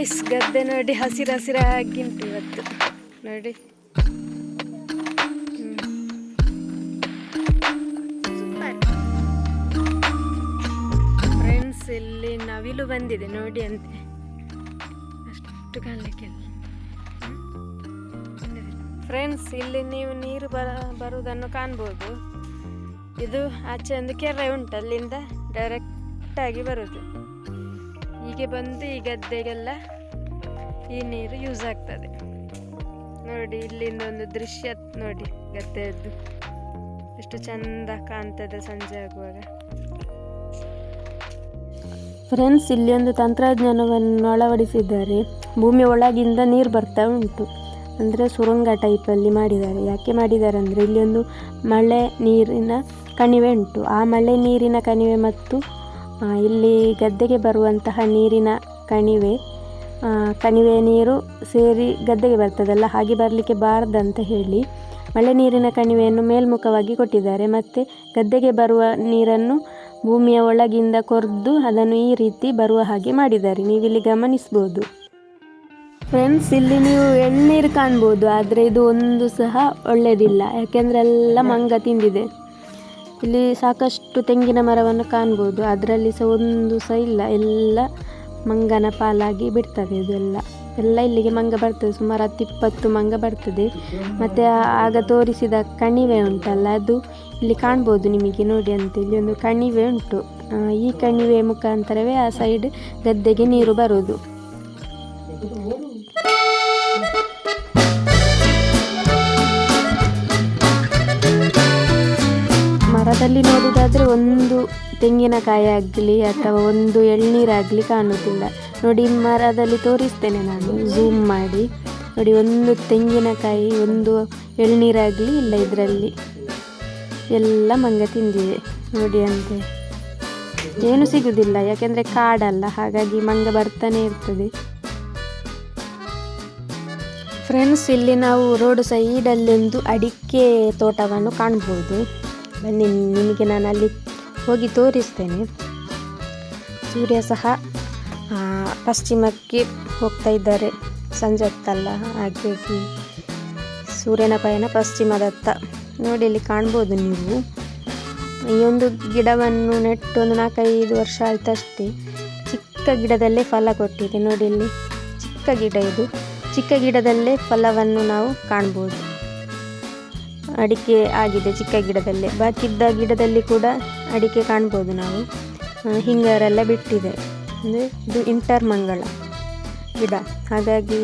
Guys, ಗದ್ದೆ ನೋಡಿ ಹಸಿರಾಗಿಂಟು ಇವತ್ತು ನೋಡಿ. ಫ್ರೆಂಡ್ಸ್, ಇಲ್ಲಿ ನವಿಲು ಬಂದಿದೆ ನೋಡಿ ಅಂತೆ, ಅಷ್ಟು ಕಾಣಲಿಕ್ಕೆ. ಫ್ರೆಂಡ್ಸ್, ಇಲ್ಲಿ ನೀವು ನೀರು ಬರುವುದನ್ನು ಕಾಣ್ಬೋದು. ಇದು ಆಚೆ ಒಂದು ಕೆರೆ ಉಂಟು, ಅಲ್ಲಿಂದ ಡೈರೆಕ್ಟಾಗಿ ಬರುವುದು. ಹೀಗೆ ಬಂದು ಈ ಗದ್ದೆಗೆಲ್ಲ ಈ ನೀರು ಯೂಸ್ ಆಗ್ತದೆ ನೋಡಿ. ಇಲ್ಲಿಂದ ಒಂದು ದೃಶ್ಯ ನೋಡಿ, ಗದ್ದೆಯದ್ದು ಎಷ್ಟು ಚಂದ ಕಾಣ್ತದೆ ಸಂಜೆ ಆಗುವಾಗ. ಫ್ರೆಂಡ್ಸ್, ಇಲ್ಲಿ ಒಂದು ತಂತ್ರಜ್ಞಾನವನ್ನು ಅಳವಡಿಸಿದ್ದಾರೆ. ಭೂಮಿಯ ಒಳಗಿಂದ ನೀರು ಬರ್ತಾ ಉಂಟು, ಅಂದರೆ ಸುರಂಗ ಟೈಪಲ್ಲಿ ಮಾಡಿದ್ದಾರೆ. ಯಾಕೆ ಮಾಡಿದ್ದಾರೆ ಅಂದರೆ, ಇಲ್ಲಿ ಒಂದು ಮಳೆ ನೀರಿನ ಕಣಿವೆ ಉಂಟು. ಆ ಮಳೆ ನೀರಿನ ಕಣಿವೆ ಮತ್ತು ಇಲ್ಲಿ ಗದ್ದೆಗೆ ಬರುವಂತಹ ನೀರಿನ ಕಣಿವೆ ನೀರು ಸೇರಿ ಗದ್ದೆಗೆ ಬರ್ತದಲ್ಲ, ಹಾಗೆ ಬರಲಿಕ್ಕೆ ಬಾರದಂತ ಹೇಳಿ ಮಳೆ ನೀರಿನ ಕಣಿವೆಯನ್ನು ಮೇಲ್ಮುಖವಾಗಿ ಕೊಟ್ಟಿದ್ದಾರೆ. ಮತ್ತು ಗದ್ದೆಗೆ ಬರುವ ನೀರನ್ನು ಭೂಮಿಯ ಒಳಗಿಂದ ಕೊರೆದು ಅದನ್ನು ಈ ರೀತಿ ಬರುವ ಹಾಗೆ ಮಾಡಿದ್ದಾರೆ. ನೀವಿಲ್ಲಿ ಗಮನಿಸ್ಬೋದು. ಫ್ರೆಂಡ್ಸ್, ಇಲ್ಲಿ ನೀವು ಎಳ್ನೀರು ಕಾಣ್ಬೋದು, ಆದರೆ ಇದು ಒಂದು ಸಹ ಒಳ್ಳೆಯದಿಲ್ಲ, ಯಾಕೆಂದರೆ ಎಲ್ಲ ಮಂಗ ತಿಂದಿದೆ. ಇಲ್ಲಿ ಸಾಕಷ್ಟು ತೆಂಗಿನ ಮರವನ್ನು ಕಾಣ್ಬೋದು, ಅದರಲ್ಲಿ ಸಹ ಒಂದು ಸಹ ಇಲ್ಲ, ಎಲ್ಲ ಮಂಗನ ಪಾಲಾಗಿ ಬಿಡ್ತದೆ. ಎಲ್ಲ ಇಲ್ಲಿಗೆ ಮಂಗ ಬರ್ತದೆ, ಸುಮಾರು 10-20 ಮಂಗ ಬರ್ತದೆ. ಮತ್ತು ಆಗ ತೋರಿಸಿದ ಕಣಿವೆ ಉಂಟಲ್ಲ, ಅದು ಇಲ್ಲಿ ಕಾಣ್ಬೋದು ನಿಮಗೆ ನೋಡಿ ಅಂತ. ಇಲ್ಲಿ ಒಂದು ಕಣಿವೆ ಉಂಟು, ಈ ಕಣಿವೆ ಮುಖಾಂತರವೇ ಆ ಸೈಡ್ ಗದ್ದೆಗೆ ನೀರು ಬರೋದು. ಮರದಲ್ಲಿ ನೋಡುವುದಾದರೆ ಒಂದು ತೆಂಗಿನಕಾಯಿ ಆಗಲಿ ಅಥವಾ ಒಂದು ಎಳ್ನೀರಾಗಲಿ ಕಾಣುವುದಿಲ್ಲ ನೋಡಿ. ಮರದಲ್ಲಿ ತೋರಿಸ್ತೇನೆ ನಾನು ಝೂಮ್ ಮಾಡಿ ನೋಡಿ. ಒಂದು ತೆಂಗಿನಕಾಯಿ, ಒಂದು ಎಳ್ನೀರಾಗಲಿ ಇಲ್ಲ ಇದರಲ್ಲಿ. ಎಲ್ಲ ಮಂಗ ತಿಂದಿದೆ ನೋಡಿ ಅಂತೆ. ಏನು ಸಿಗುವುದಿಲ್ಲ, ಯಾಕೆಂದರೆ ಕಾಡಲ್ಲ, ಹಾಗಾಗಿ ಮಂಗ ಬರ್ತಾನೆ ಇರ್ತದೆ. ಫ್ರೆಂಡ್ಸ್, ಇಲ್ಲಿ ನಾವು ರೋಡ್ ಸೈಡಲ್ಲಿ ಒಂದು ಅಡಿಕೆ ತೋಟವನ್ನು ಕಾಣ್ಬೋದು. ಬನ್ನಿ, ನಿಮಗೆ ನಾನು ಅಲ್ಲಿ ಹೋಗಿ ತೋರಿಸ್ತೇನೆ. ಸೂರ್ಯ ಸಹ ಪಶ್ಚಿಮಕ್ಕೆ ಹೋಗ್ತಾ ಇದ್ದಾರೆ, ಸಂಜೆ ಹೊತ್ತಲ್ಲ, ಹಾಗಾಗಿ ಸೂರ್ಯನ ಪಯಣ ಪಶ್ಚಿಮದತ್ತ ನೋಡಿ. ಇಲ್ಲಿ ಕಾಣ್ಬೋದು ನೀವು. ಈ ಒಂದು ಗಿಡವನ್ನು ನೆಟ್ಟು ಒಂದು 4-5 ವರ್ಷ ಆಯ್ತಷ್ಟೇ. ಚಿಕ್ಕ ಗಿಡದಲ್ಲೇ ಫಲ ಕೊಟ್ಟಿದೆ ನೋಡಿ. ಇಲ್ಲಿ ಚಿಕ್ಕ ಗಿಡ, ಇದು ಚಿಕ್ಕ ಗಿಡದಲ್ಲೇ ಫಲವನ್ನು ನಾವು ಕಾಣ್ಬೋದು. ಅಡಿಕೆ ಆಗಿದೆ ಚಿಕ್ಕ ಗಿಡದಲ್ಲೇ, ಬಾಕಿದ್ದ ಗಿಡದಲ್ಲಿ ಕೂಡ ಅಡಿಕೆ ಕಾಣ್ಬೋದು ನಾವು. ಹಿಂಗಾರೆಲ್ಲ ಬಿಟ್ಟಿದೆ, ಅಂದರೆ ಇದು ಇಂಟರ್ ಮಂಗಳ ಗಿಡ, ಹಾಗಾಗಿ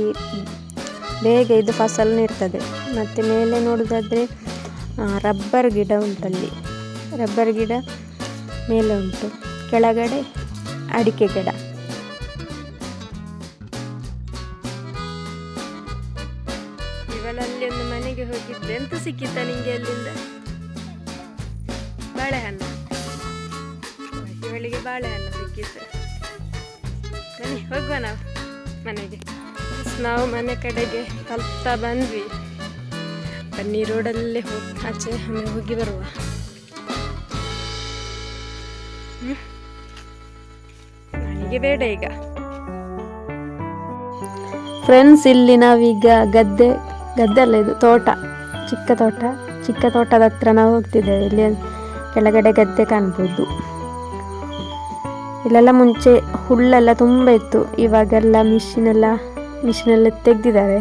ಬೇಗ ಇದು ಫಸಲು ಇರ್ತದೆ. ಮತ್ತು ಮೇಲೆ ನೋಡೋದಾದರೆ ರಬ್ಬರ್ ಗಿಡ ಉಂಟಲ್ಲಿ, ರಬ್ಬರ್ ಗಿಡ ಮೇಲೆ ಉಂಟು, ಕೆಳಗಡೆ ಅಡಿಕೆ ಗಿಡ. ಇವಳಲ್ಲಿ ಒಂದು ಮನೆಗೆ ಹೋಗಿದ್ದೆ, ಎಂತ ಸಿಕ್ಕಿತ್ತ ನಿಂಗೆ ಅಲ್ಲಿಂದ? ಬಾಳೆಹಣ್ಣು. ಇವಳಿಗೆ ಬಾಳೆಹಣ್ಣು ಸಿಕ್ಕಿತ್ತು. ಬನ್ನಿ ಹೋಗುವ ನಾವು ಮನೆಗೆ. ನಾವು ಮನೆ ಕಡೆಗೆ ತಲುಪ್ತಾ ಬಂದ್ವಿ. ಬನ್ನಿ, ರೋಡಲ್ಲೇ ಆಚೆ ಒಮ್ಮೆ ಹೋಗಿ ಬರುವ. ನನಗೆ ಬೇಡ ಈಗ. ಫ್ರೆಂಡ್ಸ್, ಇಲ್ಲಿ ನಾವೀಗ ಗದ್ದೆ ಅಲ್ಲ, ಇದು ತೋಟ, ಚಿಕ್ಕ ತೋಟದ ಹತ್ರ ನಾವು ಹೋಗ್ತಿದ್ದೇವೆ. ಇಲ್ಲಿ ಕೆಳಗಡೆ ಗದ್ದೆ ಕಾಣ್ಬೋದು. ಇಲ್ಲೆಲ್ಲ ಮುಂಚೆ ಹುಲ್ಲೆಲ್ಲ ತುಂಬ ಇತ್ತು, ಇವಾಗೆಲ್ಲ ಮಿಷಿನೆಲ್ಲ ತೆಗೆದಿದ್ದಾರೆ.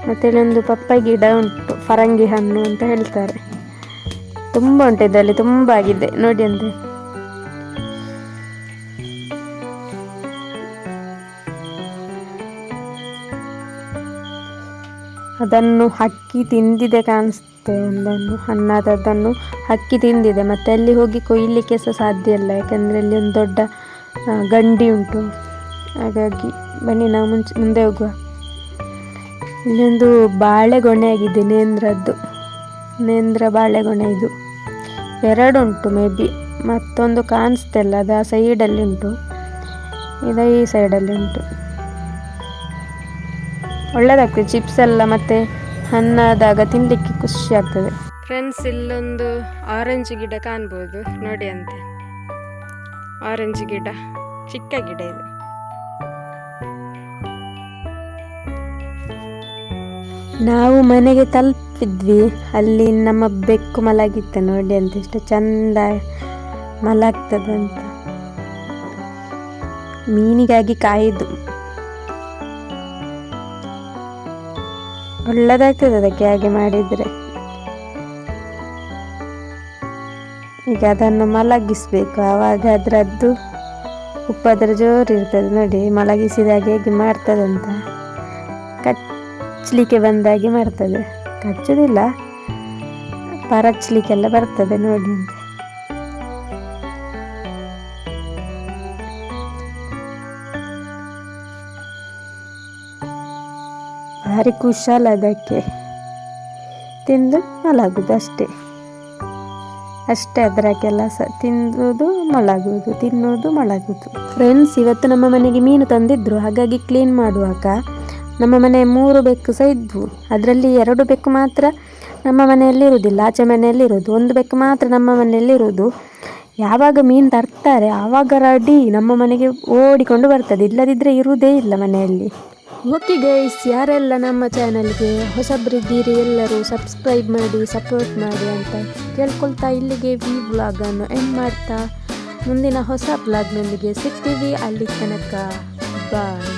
ಮತ್ತು ಇಲ್ಲೊಂದು ಪಪ್ಪಾಯಿ ಗಿಡ ಉಂಟು, ಫರಂಗಿ ಹಣ್ಣು ಅಂತ ಹೇಳ್ತಾರೆ. ತುಂಬ ಉಂಟು ಇದರಲ್ಲಿ, ತುಂಬ ಆಗಿದೆ ನೋಡಿ ಅಂತೆ. ಅದನ್ನು ಹಕ್ಕಿ ತಿಂದಿದೆ ಕಾಣಿಸುತ್ತೆ, ಒಂದನ್ನು ಹಣ್ಣಾದದ್ದನ್ನು ಹಕ್ಕಿ ತಿಂದಿದೆ. ಮತ್ತು ಅಲ್ಲಿ ಹೋಗಿ ಕೊಯ್ಯಲಿಕ್ಕೆ ಸಹ ಸಾಧ್ಯ ಇಲ್ಲ, ಯಾಕೆಂದರೆ ಅಲ್ಲಿ ಒಂದು ದೊಡ್ಡ ಗಂಡಿ ಉಂಟು. ಹಾಗಾಗಿ ಬನ್ನಿ ನಾವು ಮುಂದೆ ಹೋಗುವ. ಇಲ್ಲೊಂದು ಬಾಳೆಗೊನೆ ಆಗಿದೆ, ನೇಂದ್ರ ಬಾಳೆಗೊನೆ. ಇದು 2 ಉಂಟು ಮೇ ಬಿ, ಮತ್ತೊಂದು ಕಾಣಿಸ್ತಿಲ್ಲ, ಅದು ಆ ಸೈಡಲ್ಲಿ ಉಂಟು, ಇದು ಈ ಸೈಡಲ್ಲಿ ಉಂಟು. ಒಳ್ಳೆದಾಗ್ತದೆ ಚಿಪ್ಸ್ ಎಲ್ಲ, ಮತ್ತು ಹಣ್ಣಾದಾಗ ತಿನ್ನಲಿಕ್ಕೆ ಖುಷಿ ಆಗ್ತದೆ. ಫ್ರೆಂಡ್ಸ್, ಇಲ್ಲೊಂದು ಆರೆಂಜ್ ಗಿಡ ಕಾಣ್ಬೋದು ನೋಡಿ ಅಂತೆ. ಆರೆಂಜ್ ಗಿಡ, ಚಿಕ್ಕ ಗಿಡ ಇದು. ನಾವು ಮನೆಗೆ ತಲುಪಿದ್ವಿ. ಅಲ್ಲಿ ನಮ್ಮ ಬೆಕ್ಕು ಮಲಗಿತ್ತು ನೋಡಿ ಅಂತ, ಎಷ್ಟು ಚಂದ ಮಲಗ್ತದಂತ. ಮೀನಿಗಾಗಿ ಕಾಯ್ದು ಒಳ್ಳೆದಾಗ್ತದೆ ಅದಕ್ಕೆ ಹಾಗೆ ಮಾಡಿದರೆ. ಈಗ ಅದನ್ನು ಮಲಗಿಸ್ಬೇಕು, ಆವಾಗ ಅದರದ್ದು ಉಪ್ಪದರ ಜೋರು ಇರ್ತದೆ ನೋಡಿ. ಮಲಗಿಸಿದಾಗ ಹೇಗೆ ಮಾಡ್ತದಂತ, ಕಚ್ಚಲಿಕ್ಕೆ ಬಂದಾಗೆ ಮಾಡ್ತದೆ. ಕಚ್ಚೋದಿಲ್ಲ, ಪರಚಲಿಕ್ಕೆಲ್ಲ ಬರ್ತದೆ ನೋಡಿ ಅಂತ. ಭಾರಿ ಕುಶಲ ಅದಕ್ಕೆ, ತಿಂದು ಮಲಗುದು ಅಷ್ಟೇ ಅದರ ಕೆಲಸ. ತಿನ್ನುವುದು ಮಲಗುವುದು, ತಿನ್ನುವುದು ಮಲಗುವುದು. ಫ್ರೆಂಡ್ಸ್, ಇವತ್ತು ನಮ್ಮ ಮನೆಗೆ ಮೀನು ತಂದಿದ್ರು, ಹಾಗಾಗಿ ಕ್ಲೀನ್ ಮಾಡುವಾಗ ನಮ್ಮ ಮನೆ 3 ಬೆಕ್ಕು ಸಹ ಇದ್ವು. ಅದರಲ್ಲಿ 2 ಬೆಕ್ಕು ಮಾತ್ರ ನಮ್ಮ ಮನೆಯಲ್ಲಿ ಇರುವುದಿಲ್ಲ, ಆಚೆ ಮನೆಯಲ್ಲಿ ಇರೋದು. 1 ಬೆಕ್ಕು ಮಾತ್ರ ನಮ್ಮ ಮನೆಯಲ್ಲಿ ಇರೋದು. ಯಾವಾಗ ಮೀನು ತರ್ತಾರೆ ಆವಾಗ ರೆಡಿ ನಮ್ಮ ಮನೆಗೆ ಓಡಿಕೊಂಡು ಬರ್ತದೆ, ಇಲ್ಲದಿದ್ದರೆ ಇರುವುದೇ ಇಲ್ಲ ಮನೆಯಲ್ಲಿ. ಓಕೆ ಗೈಸ್, ಯಾರೆಲ್ಲ ನಮ್ಮ ಚಾನಲ್ಗೆ ಹೊಸಬ್ರಿದ್ದೀರಿ ಎಲ್ಲರೂ ಸಬ್ಸ್ಕ್ರೈಬ್ ಮಾಡಿ, ಸಪೋರ್ಟ್ ಮಾಡಿ ಅಂತ ಕೇಳ್ಕೊಳ್ತಾ ಇಲ್ಲಿಗೆ ಈ ವ್ಲಾಗನ್ನು ಎಂಡ್ ಮಾಡ್ತಾ ಮುಂದಿನ ಹೊಸ ವ್ಲಾಗ್ನೊಂದಿಗೆ ಸಿಗ್ತೀವಿ. ಅಲ್ಲಿ ತನಕ ಬಾಯ್.